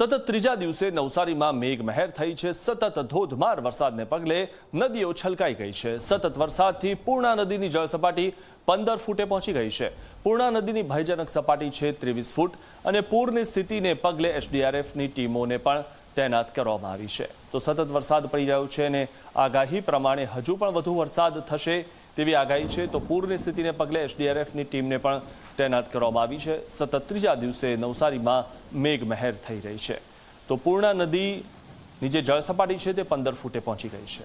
સતત ત્રીજા દિવસે નવસારીમાં મેઘમહેર થઈ છે। સતત ધોધમાર વરસાદને પગલે નદીઓ છલકાઈ ગઈ છે। સતત વરસાદથી પૂર્ણા નદીની જળસપાટી 15 ફૂટે પહોંચી ગઈ છે। પૂર્ણા નદીની ભયજનક સપાટી છે 23 ફૂટ અને પૂરની સ્થિતિને પગલે એસડીઆરએફની ટીમોને પણ તૈનાત કરવામાં આવી છે। તો સતત વરસાદ પડી રહ્યો છે અને આગાહી પ્રમાણે હજુ પણ વધુ વરસાદ થશે તેવી આગાહી છે। તો પૂરની સ્થિતિને પગલે એસડીઆરએફની ટીમને પણ તૈનાત કરવામાં આવી છે। સતત ત્રીજા દિવસે નવસારીમાં મેઘમહેર થઈ રહી છે। તો પૂર્ણા નદીની જે જળસપાટી છે તે 15 ફૂટે પહોંચી ગઈ છે।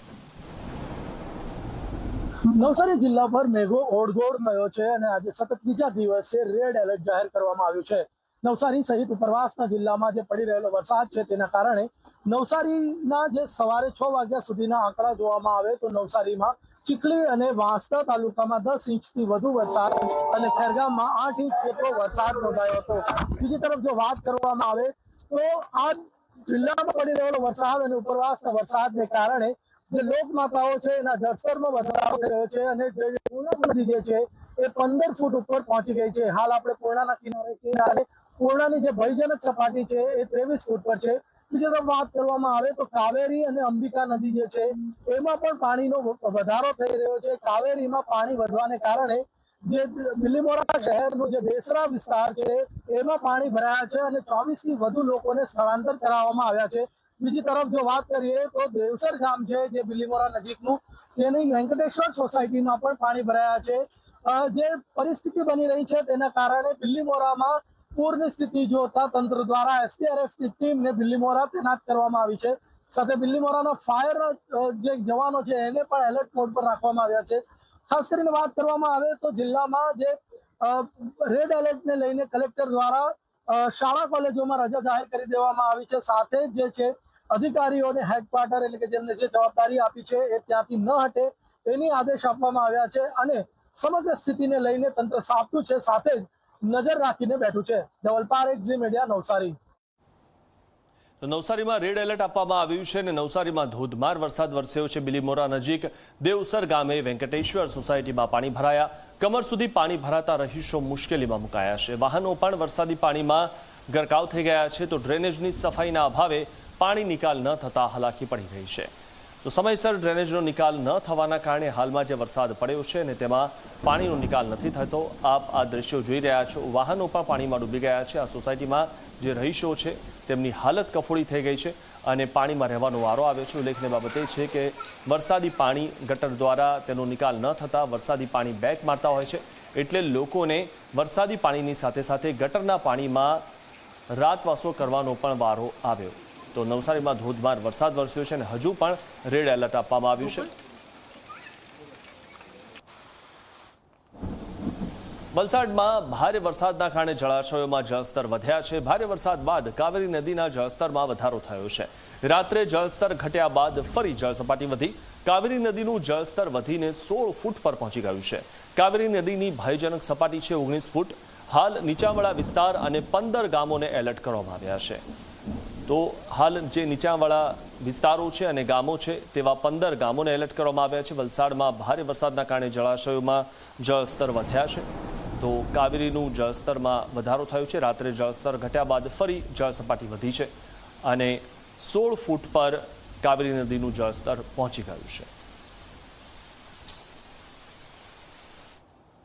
નવસારી જિલ્લા પર મેઘો ઓળઘોળ થયો છે અને આજે સતત ત્રીજા દિવસે રેડ એલર્ટ જાહેર કરવામાં આવ્યું છે। નવસારી સહિત ઉપરવાસના જિલ્લામાં જે પડી રહેલો વરસાદ છે તેના કારણે નવસારીના જે સવારે 6 વાગ્યા સુધીના આંકડા જોવામાં આવે તો નવસારીમાં ચીખલી અને વાંસદા તાલુકામાં 10 ઇંચથી વધુ વરસાદ અને ખેરગામમાં 8 ઇંચ જેટલો વરસાદ નોંધાયો હતો। બીજી તરફ જો વાત કરવામાં આવે તો આ જિલ્લામાં પડી રહેલો વરસાદ અને ઉપરવાસના વરસાદને કારણે જે લોકમાતાઓ છે એના જળસ્તરમાં વધારો થયો છે અને જે પૂર્ણા નદી જે છે એ 15 ફૂટ ઉપર પહોંચી ગઈ છે। હાલ આપણે પૂર્ણાના કિનારે છીએ અને પૂર્ણાની જે ભયજનક સપાટી છે એ 23 ફૂટ પર છે। બીજી તરફ વાત કરવામાં આવે તો કાવેરી અને અંબિકા નદી જે છે એમાં પણ પાણીનો વધારો થઈ રહ્યો છે। કાવેરીમાં પાણી વધવાને કારણે જે બિલીમોરા શહેરનો જે દેસરા વિસ્તાર છે એમાં પાણી ભરાયા છે અને 24 થી વધુ લોકોને સ્થળાંતર કરાવવામાં આવ્યા છે। બીજી તરફ જો વાત કરીએ તો દેવસર ગામ છે જે બિલીમોરા નજીકનું તેની વેંકટેશ્વર સોસાયટીમાં પણ પાણી ભરાયા છે। જે પરિસ્થિતિ બની રહી છે તેના કારણે બિલીમોરામાં પૂરની સ્થિતિ જોતા તંત્ર દ્વારા એસડીઆરએફની ટીમને બિલીમોરા તૈનાત કરવામાં આવી છે। સાથે બિલીમોરાના ફાયરના જે જવાનો છે એને પણ એલર્ટ મોડ પર રાખવામાં આવ્યા છે। ખાસ કરીને વાત કરવામાં આવે તો જિલ્લામાં જે રેડ એલર્ટને લઈને કલેક્ટર દ્વારા શાળા કોલેજોમાં રજા જાહેર કરી દેવામાં આવી છે। સાથે જ જે છે અધિકારીઓને હેડક્વાર્ટર એટલે કે જેમને જે જવાબદારી આપી છે એ ત્યાંથી ન હટે તેની આદેશ આપવામાં આવ્યા છે અને સમગ્ર સ્થિતિને લઈને તંત્ર સાબતું છે, સાથે જ નજર રાખીને બેઠું છે। ધવલ પારેખ, ઝી મીડિયા, નવસારી। તો નવસારીમાં રેડ એલર્ટ આપવામાં આવ્યું છે અને નવસારીમાં ધોધમાર વરસાદ વરસ્યો છે। બિલીમોરા નજીક દેવસર ગામે વેંકટેશ્વર સોસાયટીમાં પાણી ભરાયા। કમર સુધી પાણી ભરાતા રહીશો મુશ્કેલીમાં મુકાયા છે। વાહનો પણ વરસાદી પાણીમાં ગરકાવ થઈ ગયા છે। તો ડ્રેનેજની સફાઈના અભાવે પાણી નિકાલ ન થતા હાલાકી પડી રહી છે। તો સમયસર ડ્રેનેજનો નિકાલ ન થવાના કારણે હાલમાં જે વરસાદ પડ્યો છે અને તેમાં પાણીનો નિકાલ નથી થતો। આપ આ દ્રશ્યો જોઈ રહ્યા છો। વાહનો પણ પાણીમાં ડૂબી ગયા છે। આ સોસાયટીમાં જે રહીશો છે તેમની હાલત કફોડી થઈ ગઈ છે અને પાણીમાં રહેવાનો વારો આવ્યો છે। ઉલ્લેખનીય બાબત એ છે કે વરસાદી પાણી ગટર દ્વારા તેનો નિકાલ ન થતાં વરસાદી પાણી બેક મારતા હોય છે, એટલે લોકોને વરસાદી પાણીની સાથે સાથે ગટરના પાણીમાં રાતવાસો કરવાનો પણ વારો આવ્યો। તો નવસારીમાં ધોધમાર વરસાદ વરસ્યો છે અને હજુ પણ રેડ એલર્ટ આપવામાં આવ્યું છે। વલસાડમાં ભારે વરસાદના કારણે જળાશયોમાં જળસ્તર વધ્યા છે। ભારે વરસાદ બાદ કાવેરી નદીના જળસ્તરમાં વધારો થયો છે। રાત્રે જળસ્તર ઘટ્યા બાદ ફરી જળસપાટી વધી। કાવેરી નદીનું જળસ્તર વધીને 16 ફૂટ પર પહોંચી ગયું છે। કાવેરી નદીની ભયજનક સપાટી છે 19 ફૂટ। હાલ નીચાણવાળા વિસ્તાર અને 15 ગામોને એલર્ટ કરવામાં આવ્યા છે। તો હાલ જે નીચાણવાળા વિસ્તારો છે અને ગામો છે તેવા 15 ગામોને એલર્ટ કરવામાં આવ્યા છે। વલસાડમાં ભારે વરસાદના કારણે જળાશયોમાં જળસ્તર વધ્યા છે। તો કાવેરીનું જળસ્તરમાં વધારો થયો છે। રાત્રે જળસ્તર ઘટ્યા બાદ ફરી જળસપાટી વધી છે અને 16 ફૂટ પર કાવેરી નદીનું જળસ્તર પહોંચી ગયું છે।